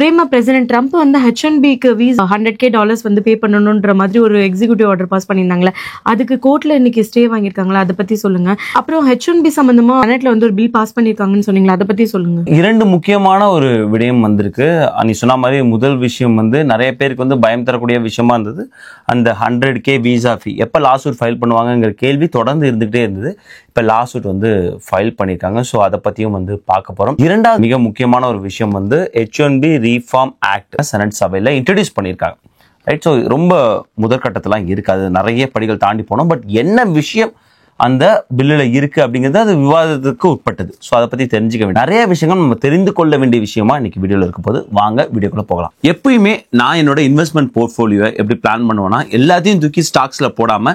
Prema president Trump வந்து H1Bக்கு visa $100K வந்து பே பண்ணணும்ன்ற மாதிரி ஒரு எக்ஸிக்யூட்டிவ் ஆர்டர் பாஸ் பண்ணியிருந்தாங்களே, அதுக்கு கோர்ட்ல இன்னைக்கு ஸ்டே வாங்கியிருக்காங்களா, அதை பத்தி சொல்லுங்க. அப்புறம் H1B சம்பந்தமா செனட்ல வந்து ஒரு பில் பாஸ் பண்ணியிருக்காங்கன்னு சொன்னீங்களா, அதை பத்தி சொல்லுங்க. இரண்டு முக்கியமான ஒரு விடயம் வந்திருக்கு. நீ சொன்ன மாதிரி முதல் விஷயம் வந்து நிறைய பேருக்கு வந்து பயம் தரக்கூடிய விஷயமா இருந்தது. அந்த 100K வீசா ஃபீ எப்போ லாசூட் ஃபைல் பண்ணுவாங்கங்கிற கேள்வி தொடர்ந்து இருந்துகிட்டே இருந்தது. இப்போ லாசூட் வந்து ஃபைல் பண்ணியிருக்காங்க. ஸோ அதை பற்றியும் வந்து பார்க்க போகிறோம். இரண்டாவது மிக முக்கியமான ஒரு விஷயம் வந்து H1B ரீஃபார்ம் ஆக்ட் செனட் சபையில் இன்ட்ரடியூஸ் பண்ணியிருக்காங்க. ரைட். ஸோ ரொம்ப முதற்கட்டத்திலாம் இருக்காது, நிறைய படிகள் தாண்டி போனோம். பட் என்ன விஷயம் அந்த பில்லுல இருக்கு அப்படிங்கிறது அது விவாதத்துக்கு உட்பட்டது. ஸோ அதை பத்தி தெரிஞ்சுக்க வேண்டிய நிறைய விஷயங்கள் நம்ம தெரிந்து கொள்ள வேண்டிய விஷயமா இன்னைக்கு வீடியோல இருக்க போது. வாங்க வீடியோக்குள்ள போகலாம். எப்பயுமே நான் என்னோட இன்வெஸ்ட்மெண்ட் போர்ட்ஃபோலியோ எப்படி பிளான் பண்ணுவேன்னா, எல்லாத்தையும் தூக்கி ஸ்டாக்ஸ்ல போடாம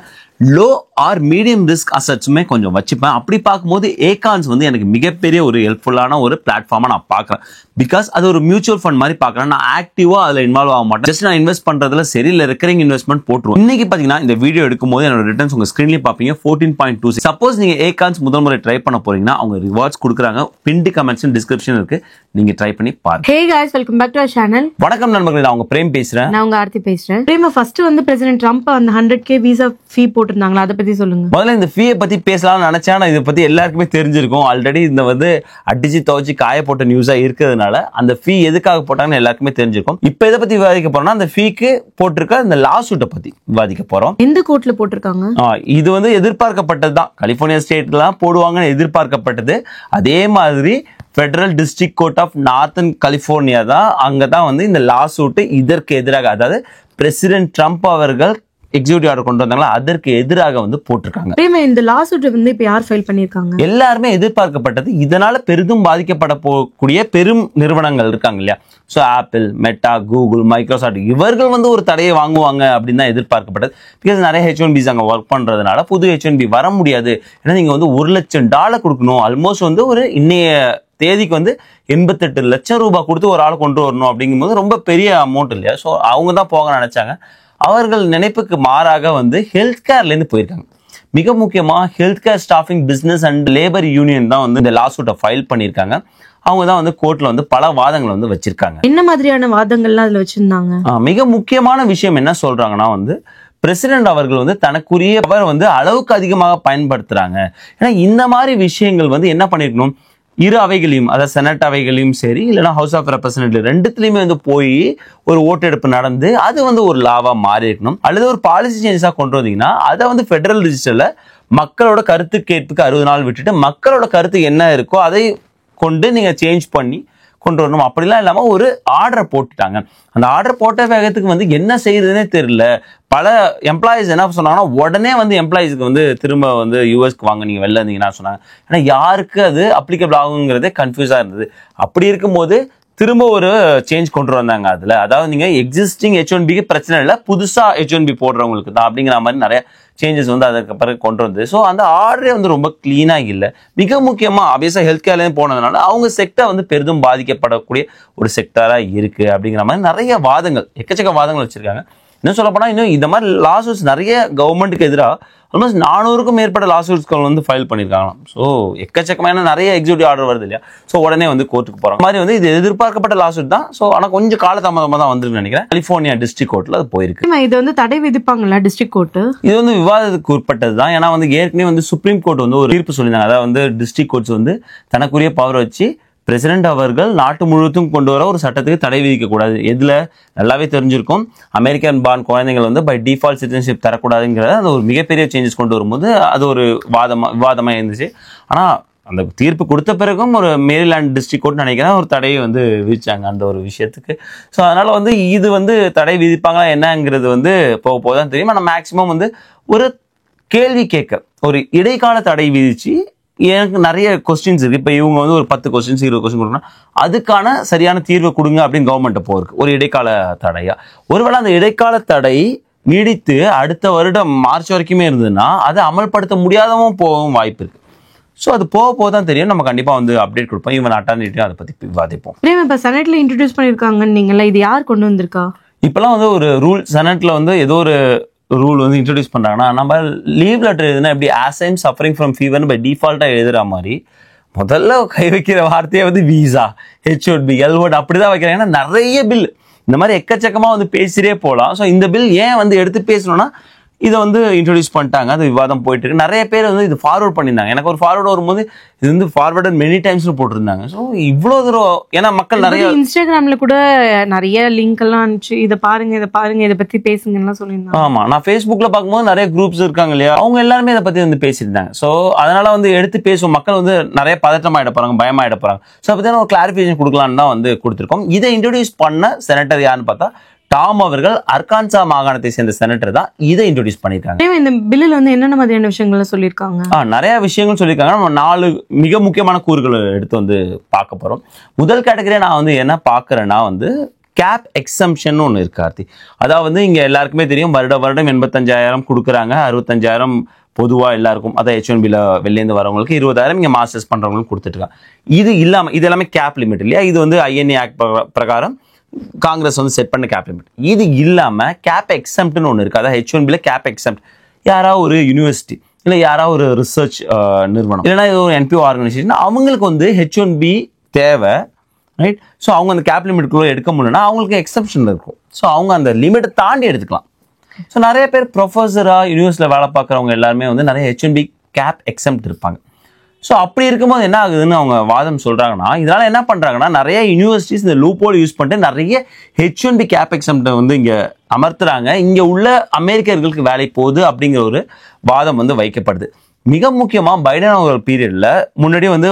லோ ஆர் மீடியம் ரிஸ்க் அசட்ஸுமே கொஞ்சம் வச்சுப்பேன். அப்படி பார்க்கும்போது ஏகான்ஸ் வந்து எனக்கு மிகப்பெரிய ஒரு ஹெல்ப்ஃபுல்லான ஒரு பிளாட்ஃபார்மா நான் பார்க்குறேன். பிகாஸ் அது ஒரு மியூச்சுவல் ஃபண்ட் மாதிரி பார்க்குறேன். நான் ஆக்டிவா அதில் இன்வால்வ் ஆக மாட்டேன். ஜஸ்ட் நான் இன்வெஸ்ட் பண்றதுல சரி இல்லை ரெக்கரிங் இன்வெஸ்ட்மெண்ட் போட்டுருவோம். இன்னைக்கு பார்த்தீங்கன்னா இந்த வீடியோ எடுக்கும் போது என்னோட ரிட்டர்ன்ஸ் உங்க ஸ்க்ரீன்லேயே பார்ப்பீங்க 14.26. சப்போஸ் நீங்க ஏகான்ஸ் முதல் முறை ட்ரை பண்ண போறீங்கன்னா அவங்க ரிவார்ட்ஸ் கொடுக்குறாங்க. பின்டி கமெண்ட்ஸ் டிஸ்கிரிப்ஷன் இருக்கு, நீங்க ட்ரை பண்ணி பாருங்க. Hey guys, welcome back to our channel. வணக்கம் நண்பர்களே, நான் உங்க பிரேம் பேசுறேன். நான் உங்க ஆர்த்தி பேசுறேன். பிரேமா, ஃபர்ஸ்ட் வந்து பிரசிடென்ட் ட்ரம்ப் அந்த 100K வீசா ஃபீ போட்டுருந்தாங்களா, அதை பத்தி சொல்லுங்க. முதல்ல இந்த ஃபீயை பத்தி பேசலாம்னு நினைச்சேன். இதை பத்தி எல்லாருக்குமே தெரிஞ்சிருக்கும். ஆல்ரெடி இந்த வந்து அடிச்சு துவச்சி காய போட்ட நியூஸா இருக்கிறதுனால அந்த ஃபீ எதுக்காக போட்டாங்கன்னு எல்லாருக்குமே தெரிஞ்சிருக்கும். இப்போ இதை பத்தி விவாதிக்க போறோம்னா அந்த ஃபீக்கு போட்டிருக்க இந்த லாசூட்டை பத்தி விவாதிக்க போறோம். எந்த கோர்ட்ல போட்டிருக்காங்க? இது வந்து எதிர்பார்க்கப்பட்டது தான். கலிபோர்னியா ஸ்டேட்லாம் போடுவாங்கன்னு எதிர்பார்க்கப்பட்டது. அதே மாதிரி federal district court of northern California தான், அங்கதான் வந்து இந்த லாசூட் இதற்கு எதிராக, அதாவது பிரசிடென்ட் ட்ரம்ப் அவர்கள் எக்ஸிக்யூட்டிவ் ஆர்டர் கொண்டு வந்தாங்களா அதற்கு எதிராக வந்து போட்டிருக்காங்க. இந்த லாசூட் வந்து இப்ப யார் ஃபைல் பண்ணிருக்காங்க? எல்லாருமே எதிர்பார்க்கப்பட்டது. இதனால பெரிதும் பாதிக்கப்பட போகக்கூடிய பெரும் நிறுவனங்கள் இருக்காங்க இல்லையா. So apple, meta, Google, Microsoft இவர்கள் வந்து ஒரு தடையை வாங்குவாங்க அப்படின்னு தான் எதிர்பார்க்கப்பட்டது. பிகாஸ் நிறைய H1Bs அங்கே ஒர்க் பண்றதுனால புது H1B வர முடியாது. ஏன்னா நீங்க வந்து $1 லட்சம் கொடுக்கணும். ஆல்மோஸ்ட் வந்து ஒரு இன்னைய தேதிக்கு வந்து 88 லட்சம் ரூபாய் கொடுத்து ஒரு ஆள் கொண்டு வரணும் அப்படிங்கும்போது ரொம்ப பெரிய அமௌண்ட் இல்லையா. ஸோ அவங்க தான் போக நினைச்சாங்க. அவர்கள் நினைப்புக்கு மாறாக வந்து ஹெல்த் கேர்லேருந்து போயிருக்காங்க. மிக முக்கியமாக health care staffing business and labour union தான் வந்து இந்த லாசூட்டை ஃபைல் பண்ணியிருக்காங்க. அவங்க தான் வந்து கோர்ட்ல வந்து பல வாதங்களை வந்து வச்சிருக்காங்க. என்ன மாதிரியான வாதங்கள்லாம் அதில் வச்சிருந்தாங்க? மிக முக்கியமான விஷயம் என்ன சொல்றாங்கன்னா வந்து பிரசிடென்ட் அவர்கள் வந்து தனக்குரிய பவர் வந்து அளவுக்கு அதிகமாக பயன்படுத்துறாங்க. ஏன்னா இந்த மாதிரி விஷயங்கள் வந்து என்ன பண்ணிருக்கணும், இரு அவைகளையும், அதாவது செனட் அவைகளையும் சரி இல்லைன்னா ஹவுஸ் ஆஃப் ரெப்ரசன்டேட்டிவ் ரெண்டுத்துலையுமே வந்து போய் ஒரு ஓட்டெடுப்பு நடந்து அது வந்து ஒரு லாவா மாறி இருக்கணும். அல்லது ஒரு பாலிசி சேஞ்சஸா கொண்டு வந்தீங்கன்னா அதை வந்து ஃபெடரல் ரிஜிஸ்டர்ல மக்களோட கருத்து கேட்புக்கு 60 நாள் விட்டுட்டு மக்களோட கருத்து என்ன இருக்கோ அதை கொண்டு நீங்க சேஞ்ச் பண்ணி கொண்டு வரணும். அப்படிலாம் இல்லாம ஒரு ஆர்டரை போட்டுட்டாங்க. அந்த ஆர்டர் போட்ட வேகத்துக்கு வந்து என்ன செய்யறதுன்னே தெரியல. பல எம்ப்ளாயிஸ் என்ன சொன்னாங்கன்னா உடனே வந்து எம்ப்ளாயிஸ்க்கு வந்து திரும்ப வந்து யூஎஸ்க்கு வாங்க, நீங்க வெளில இருந்தீங்கன்னா சொன்னாங்க. ஏன்னா யாருக்கு அது அப்ளிகபிள் ஆகுங்கிறதே கன்ஃபியூஸா இருந்தது. அப்படி இருக்கும்போது திரும்ப ஒரு சேஞ்ச் கொண்டு வந்தாங்க அதுல. அதாவது நீங்க எக்ஸிஸ்டிங் H1Bக்கு பிரச்சனை இல்லை, புதுசா H1B போடுறவங்களுக்கு தான் அப்படிங்கிற மாதிரி நிறைய சேஞ்சஸ் வந்து அதுக்கு பிறகு கொண்டு வந்தது. ஸோ அந்த ஆர்டரே வந்து ரொம்ப கிளீனா இல்லை. மிக முக்கியமா ஆப்வியஸா ஹெல்த் கேர்லேயும் போனதுனால அவங்க செக்டர் வந்து பெரிதும் பாதிக்கப்படக்கூடிய ஒரு செக்டரா இருக்கு அப்படிங்கிற மாதிரி நிறைய வாதங்கள், எக்கச்சக்க வாதங்கள் வச்சிருக்காங்க. இன்னும் சொல்ல போனா இன்னும் இந்த மாதிரி லாசூட்ஸ் நிறைய கவர்மெண்ட்டுக்கு எதிராக ஆல்மோஸ்ட் 400க்கும் மேற்பட்ட லாசூட்ஸ்கள் வந்து ஃபைல் பண்ணியிருக்காங்களாம். ஸோ எக்கச்சக்கமான நிறைய எக்ஸிக்யூட்டிவ் ஆர்டர் வருது இல்லையா. ஸோ உடனே வந்து கோர்ட்டுக்கு போறாங்க. மாதிரி வந்து இது எதிர்பார்க்கப்பட்ட லாசூட் தான். ஸோ ஆனால் கொஞ்சம் காலதாமதமாக தான் வந்துருக்கு நினைக்கிறேன். கலிபோர்னியா டிஸ்ட்ரிக்ட் கோர்ட்ல அது போயிருக்கு. இது வந்து தடை விதிப்பாங்களா டிஸ்ட்ரிக்ட் கோர்ட்? இது வந்து விவாதத்துக்கு உட்பட்டது தான். ஏன்னா வந்து ஏற்கனவே வந்து சுப்ரீம் கோர்ட் வந்து ஒரு தீர்ப்பு சொல்லியிருந்தாங்க. அதாவது வந்து டிஸ்ட்ரிக்ட் கோர்ட்ஸ் வந்து தனக்குரிய பவர் வச்சு பிரசிடென்ட் அவர்கள் நாட்டு முழுவதும் கொண்டு வர ஒரு சட்டத்துக்கு தடை விதிக்க கூடாது. எதுல நல்லாவே தெரிஞ்சிருக்கும், அமெரிக்கன் பார்ன் குழந்தைகள் வந்து பை டிஃபால்ட் சிட்டிசன்ஷிப் தரக்கூடாதுங்கிறத அது ஒரு மிகப்பெரிய சேஞ்சஸ் கொண்டு வரும்போது அது ஒரு விவாதமா இருந்துச்சு. ஆனா அந்த தீர்ப்பு கொடுத்த பிறகும் ஒரு மேரிலாண்ட் டிஸ்ட்ரிக்ட் கோர்ட் நினைக்கிறேன் ஒரு தடையை வந்து விதிச்சாங்க அந்த ஒரு விஷயத்துக்கு. ஸோ அதனால வந்து இது வந்து தடை விதிப்பாங்களா என்னங்கிறது வந்து போக போதான் தெரியும். ஆனால் மேக்சிமம் வந்து ஒரு கேள்வி கேட்க ஒரு இடைக்கால தடை விதிச்சு எனக்கு நிறைய கொஸ்டின்ஸ் இருக்கு. இப்போ இவங்க வந்து ஒரு 10 கொஸ்டின்ஸ் 20 கொஸ்டின் கொடுக்கணும், அதுக்கான சரியான தீர்வை கொடுங்க அப்படின்னு கவர்மெண்ட் போயிருக்கு ஒரு இடைக்கால தடையா. ஒருவேளை அந்த இடைக்கால தடை நீடித்து அடுத்த வருடம் மார்ச் வரைக்குமே இருந்ததுன்னா அதை அமல்படுத்த முடியாதவும் போகவும் வாய்ப்பு இருக்கு. ஸோ அது போக தான் தெரியும். நம்ம கண்டிப்பா வந்து அப்டேட் கொடுப்போம். இவன் அட்டார்னிட்டியும் அதை பத்தி விவாதிப்போம். இப்போ செனட்ல இன்ட்ரடியூஸ் பண்ணிருக்காங்கன்னு நீங்களா, இது யார் கொண்டு வந்திருக்கா? இப்பெல்லாம் வந்து ஒரு ரூல் செனட்ல வந்து ஏதோ ஒரு ரூல் வந்து இன்ட்ரடியூஸ் பண்றாங்கன்னா, நம்ம லீவ் லெட்டர் எழுதுனா எப்படி as I'm suffering from fever by டிஃபால்ட்டா எழுதுற மாதிரி முதல்ல கை வைக்கிற வார்த்தையே வந்து விசா, H1B, L1 அப்படிதான் வைக்கிறாங்க. ஏன்னா நிறைய பில் இந்த மாதிரி எக்கச்சக்கமா வந்து பேசிட்டே போகலாம். ஸோ இந்த பில் ஏன் வந்து எடுத்து பேசணும்னா இதை வந்து இன்ட்ரோடியூஸ் பண்ணிட்டாங்க, அது விவாதம் போயிட்டு இருக்கு. நிறைய பேர் வந்து இது ஃபார்வர்ட் பண்ணியிருந்தாங்க. எனக்கு ஒரு ஃபார்வர்ட் வரும்போது இது வந்து ஃபார்வர்ட் மெனி டைம்ஸ்ல போட்டிருந்தாங்க. ஸோ இவ்வளோ தூரம் ஏன்னா மக்கள் நிறைய இன்ஸ்டாகிராம்ல கூட நிறைய லிங்க் எல்லாம் அனுப்பிச்சு இதை பாருங்க இதை பத்தி பேசுங்கன்னா சொல்லியிருந்தாங்க. ஆமா, நான் ஃபேஸ்புக்ல பார்க்கும்போது நிறைய குரூப்ஸ் இருக்காங்க இல்லையா, அவங்க எல்லாருமே இதை பத்தி வந்து பேசியிருந்தாங்க. ஸோ அதனால வந்து எடுத்து பேசும் மக்கள் வந்து நிறைய பதட்டமாயிட போறாங்க, பயமாயிட போறாங்க. ஸோ அதை பத்தி ஒரு கிளாரிஃபிகேஷன் கொடுக்கலான்னு தான் வந்து கொடுத்துருக்கோம். இதை இன்ட்ரோடியூஸ் பண்ண செனட்டர் யாருன்னு பார்த்தா டாம் அவர்கள், அர்கான்சா மாகாணத்தை சேர்ந்த செனட்டர் தான் இதை இன்ட்ரோடியூஸ் பண்ணிருக்காங்க. இந்த பில்லில் வந்து என்னென்ன மாதிரியான விஷயங்கள் சொல்லியிருக்காங்க? நிறைய விஷயங்கள் சொல்லியிருக்காங்க. நம்ம 4 மிக முக்கியமான கூறுகளை எடுத்து வந்து பார்க்க போறோம். முதல் கேட்டகரியா நான் வந்து என்ன பார்க்கறேன்னா வந்து கேப் எக்ஸம்ஷன் ஒன்று இருக்கு கார்த்தி. அதாவது இங்க எல்லாருக்குமே தெரியும், வருடம் 85,000 கொடுக்குறாங்க, 65,000 பொதுவா எல்லாருக்கும். அதான் H1Bல வெளிலேருந்து வரவங்களுக்கு 20,000 இங்க மாஸ்டர்ஸ் பண்றவங்களுக்கு கொடுத்துட்டு இருக்காங்க. இது இல்லாம இது எல்லாமே கேப் லிமிட் இல்லையா, இது வந்து INA ஆக்ட் பிரகாரம் காங்கிரஸ் வந்து செட் பண்ண கேப் லிமிட். இது இல்லாம கேப் எக்ஸம்ப்ட்னு ஒன்று இருக்கு. அதாவது H1Bல கேப் எக்ஸம்ப்ட் யாராவது ஒரு யூனிவர்சிட்டி இல்ல யாராவது ஒரு ரிசர்ச் நிறுவனம் இல்லைன்னா ஒரு NPO ஆர்கனைசேஷன் அவங்களுக்கு வந்து H1B தேவை, ரைட்? ஸோ அவங்க அந்த கேப் லிமிட்குள்ள எடுக்க முடியலன்னா அவங்களுக்கு எக்ஸப்ஷன் இருக்கும். ஸோ அவங்க அந்த லிமிட்டை தாண்டி எடுத்துக்கலாம். ஸோ நிறைய பேர் ப்ரொஃபஸரா யூனிவர்சிட்டியில் வேலை பார்க்குறவங்க எல்லாருமே வந்து நிறைய H1B கேப் எக்ஸம்ப்ட் இருப்பாங்க. ஸோ அப்படி இருக்கும்போது என்ன ஆகுதுன்னு அவங்க வாதம் சொல்றாங்கன்னா, இதனால என்ன பண்றாங்கன்னா நிறைய யூனிவர்சிட்டிஸ் இந்த லூப்போல் யூஸ் பண்ணிட்டு நிறைய H1B கேப் எக்ஸம்ப்ட் வந்து இங்க அமர்த்துறாங்க, இங்க உள்ள அமெரிக்கர்களுக்கு வேலை போகுது அப்படிங்கிற ஒரு வாதம் வந்து வைக்கப்படுது. மிக முக்கியமா பைடன் அவர்கள் பீரியட்ல முன்னாடி வந்து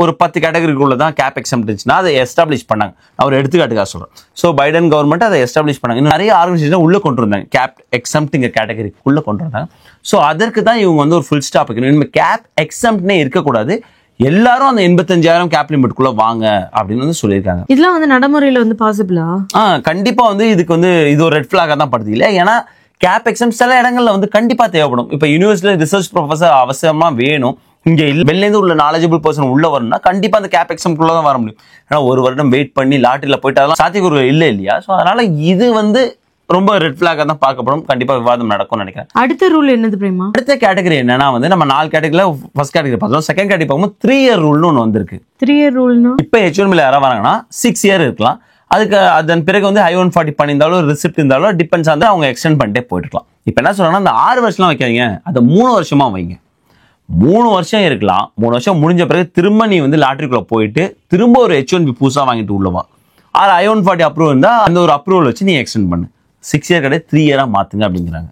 ஒரு 10 கேட்டகரிக்குள்ள தான் கேப் எக்ஸம்ப்ட் இருந்துச்சுன்னா அதை எஸ்டாப்ளிஷ் பண்ணாங்க. நான் ஒரு எடுத்துக்காட்டுக்காக சொல்றேன். ஸோ பைடன் கவர்மெண்ட் அதை எஸ்டாப்ளிஷ் பண்ணாங்க. இன்னும் நிறைய ஆர்கனைசேஷன் உள்ள கொண்டு வந்தாங்க, கேப் எக்ஸம்ப்ட்ங்கிற கேட்டகரிக்குள்ள கொண்டு வந்தாங்க. ஸோ அதற்கு தான் இவங்க வந்து ஒரு ஃபுல் ஸ்டாப் வைக்கணும். இனிமேல் கேப் எக்ஸம்ப்ட்னே இருக்கக்கூடாது, எல்லாரும் அந்த 85,000 கேப் லிமிட்குள்ள வாங்க அப்படின்னு வந்து சொல்லியிருக்காங்க. இதெல்லாம் வந்து நடைமுறையில வந்து பாசிபிளா? கண்டிப்பா வந்து இதுக்கு வந்து இது ஒரு ரெட் ஃபிளாகா தான் படுது இல்லையா. ஏன்னா கேப் எக்ஸம்ப்ட் சில இடங்கள்ல வந்து கண்டிப்பா தேவைப்படும். இப்போ யூனிவர்சிட்டியில ரிசர்ச் ப்ரொஃபஸர் அவசியமா வேணும். இங்க வெளிலேருந்து உள்ள நாலேஜபிள் பர்சன் உள்ள வரணும்னா கண்டிப்பா அந்த கேப் எக்ஸம்ப்ட்குள்ள தான் வர முடியும். ஏன்னா ஒரு வருடம் வெயிட் பண்ணி லாட்டரியில போயிட்டு அதெல்லாம் சாத்தியக்கூறு இல்லை இல்லையா. ஸோ அதனால இது வந்து ரொம்ப ரெட் ஃபிளாகா தான் பார்க்கப்படும். கண்டிப்பா விவாதம் நடக்கும்னு நினைக்கிறேன். அடுத்த ரூல் என்னது பிரேமா? அடுத்த கேட்டகரி என்னன்னா வந்து நம்ம 4 கேட்டகரியில ஃபர்ஸ்ட் கேட்டகரி பார்த்தோம். செகண்ட் கேட்டகரி பார்க்கும்போது 3 இயர் ரூல்னு ஒன்று வந்திருக்கு. 3 இயர் ரூல்னா இப்போ H1Bல யாராவது வராங்கன்னா 6 இயர் இருக்கலாம். அதுக்கு அதன் பிறகு வந்து I-140 பண்ணியிருந்தாலும் ரிசிப்ட் இருந்தாலும் டிபெண்ட்ஸ் ஆகுது, அவங்க எக்ஸ்டெண்ட் பண்ணிட்டே போயிட்டுருக்கலாம். இப்போ என்ன சொல்றாங்கன்னா அந்த 6 வருஷம்லாம் வைக்காதீங்க, அதை 3 வருஷமா வைங்க. 3 வருஷம் இருக்கலாம். 3 வருஷம் முடிஞ்ச பிறகு திரும்ப நீ வந்து லாட்டரிக்குள்ள போயிட்டு திரும்ப ஒரு H1B புதுசா வாங்கிட்டு உள்ளவா. ஆறு I-140 அப்ரூவல் இருந்தா அந்த ஒரு அப்ரூவல் வச்சு நீ எக்ஸ்டெண்ட் பண்ணு. 6 இயர் கிடையாது 3 இயரா மாத்துங்க அப்படிங்கிறாங்க.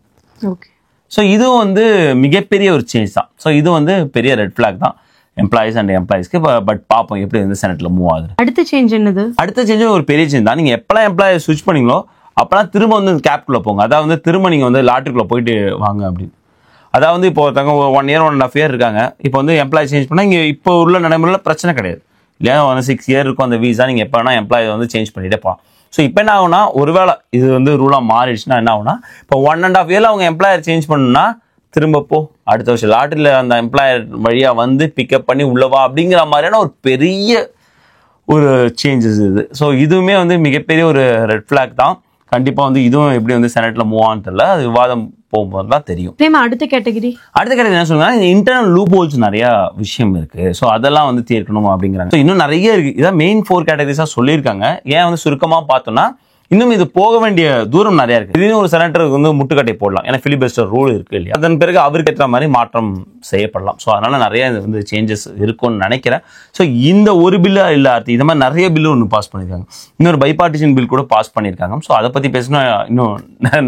ஓகே. ஸோ இதுவும் வந்து மிகப்பெரிய ஒரு சேஞ்ச் தான். ஸோ இது வந்து பெரிய ரெட் ஃபிளாக் தான் எம்ப்ளாயிஸ் அண்ட் எம்ப்ளாயிஸ்க்கு. பட் பார்ப்போம் எப்படி வந்து செனட்ல மூவ் ஆகுது. அடுத்த சேஞ்ச் என்னது? அடுத்த சேஞ்ச் ஒரு பெரிய சேஞ்ச் தான். நீங்க எப்பெல்லாம் எம்ப்ளாயை ஸ்விட்ச் பண்ணீங்களோ அப்பெல்லாம் திரும்ப வந்து கேப்குள்ள போங்க. அதாவது வந்து திரும்ப நீங்க வந்து லாட்டரிக்குள்ள போயிட்டு வாங்க அப்படின்னு. அதாவது இப்போ ஒருத்தவங்க 1 இயர் 1.5 இயர் இருக்காங்க. இப்போ வந்து எம்ப்ளாய் சேஞ்ச் பண்ணா இங்க இப்போ உள்ள நடைமுறையில் பிரச்சனை கிடையாது இல்லையா. 6 இயர் இருக்கும் அந்த வீசா, நீங்க எப்போ வேணா எம்ப்ளாய் வந்து சேஞ்ச் பண்ணிட்டே போகலாம். ஸோ இப்போ என்ன ஆகுனா, ஒருவேளை இது வந்து ரூலாக மாறிடுச்சுன்னா என்ன ஆகுனா, இப்போ 1.5 இயர்ல அவங்க எம்ப்ளாயர் சேஞ்ச் பண்ணணும்னா திரும்ப போ அடுத்த வருஷம் லாட்டரியில் அந்த எம்ப்ளாயர் வழியாக வந்து பிக்கப் பண்ணி உள்ளவா அப்படிங்கிற மாதிரியான ஒரு பெரிய ஒரு சேஞ்சஸ் இது. ஸோ இதுவுமே வந்து மிகப்பெரிய ஒரு ரெட் ஃபிளாக் தான். கண்டிப்பாக வந்து இதுவும் எப்படி வந்து செனட்ல மூவ் ஆன்னு தெரியல, அது விவாதம் போகும்போது தான் தெரியும். அடுத்த கேட்டகரி என்ன சொல்லுங்க, இன்டர்னல் லூப் ஹோல்ஸ் நிறைய விஷயம் இருக்கு. ஸோ அதெல்லாம் வந்து தீர்க்கணும் அப்படிங்கிறாங்க. இன்னும் நிறைய இருக்கு. இதான் மெயின் 4 கேட்டகரிஸா சொல்லியிருக்காங்க. ஏன் வந்து சுருக்கமா பார்த்தோம்னா இன்னும் இது போக வேண்டிய தூரம் நிறைய இருக்கு. இதுன்னு ஒரு செனட்டருக்கு வந்து முட்டுக்கட்டை போடலாம், ஏன்னா ஃபிலிபஸ்டர் ரூல் இருக்கு இல்லையா. அதன் பிறகு அவருக்கு ஏற்ற மாதிரி மாற்றம் செய்யப்படலாம். ஸோ அதனால நிறைய வந்து சேஞ்சஸ் இருக்கும்னு நினைக்கிறேன். ஸோ இந்த ஒரு பில்லா இல்லாத இது மாதிரி நிறைய பில்லு ஒன்று பாஸ் பண்ணியிருக்காங்க. இன்னொரு பைபார்ட்டிஷன் பில் கூட பாஸ் பண்ணியிருக்காங்க. ஸோ அதை பத்தி பேசினா இன்னும்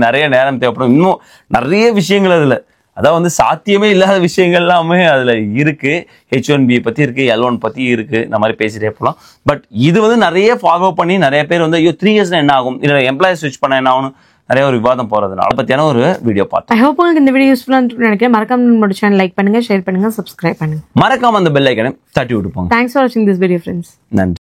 நிறைய நேரம் தேவைப்படும். இன்னும் நிறைய விஷயங்கள் அதுல, அதாவது வந்து சாத்தியமே இல்லாத விஷயங்கள் எல்லாமே அதுல இருக்கு. H1B பத்தி இருக்கு, L1 பத்தி இருக்கு, இந்த மாதிரி பேசிட்டே போகலாம். பட் இது வந்து நிறைய ஃபாலோ பண்ணி நிறைய பேர் வந்து ஐயோ 3 இயர்ஸ்ல என்ன ஆகும், இல்லை எம்ப்ளாயி ஸ்விட்ச் பண்ண என்ன ஆகும், நிறைய ஒரு விவாதம் போறதுனால அதை பத்தியான ஒரு வீடியோ பார்த்தேன். ஐ ஹோப் உங்களுக்கு இந்த வீடியோ யூஸ்ஃபுல்லா இருக்கும்னு நினைக்கிறேன். மறக்காம நம்ம சேனல் லைக் பண்ணுங்க, ஷேர் பண்ணுங்க, சப்ஸ்கிரைப் பண்ணுங்க. மறக்காம அந்த பெல் ஐக்கனை தட்டி விட்டு போங்க. தேங்க்ஸ் ஃபார் வாட்சிங் திஸ் வீடியோ ஃப்ரெண்ட்ஸ். நன்றி.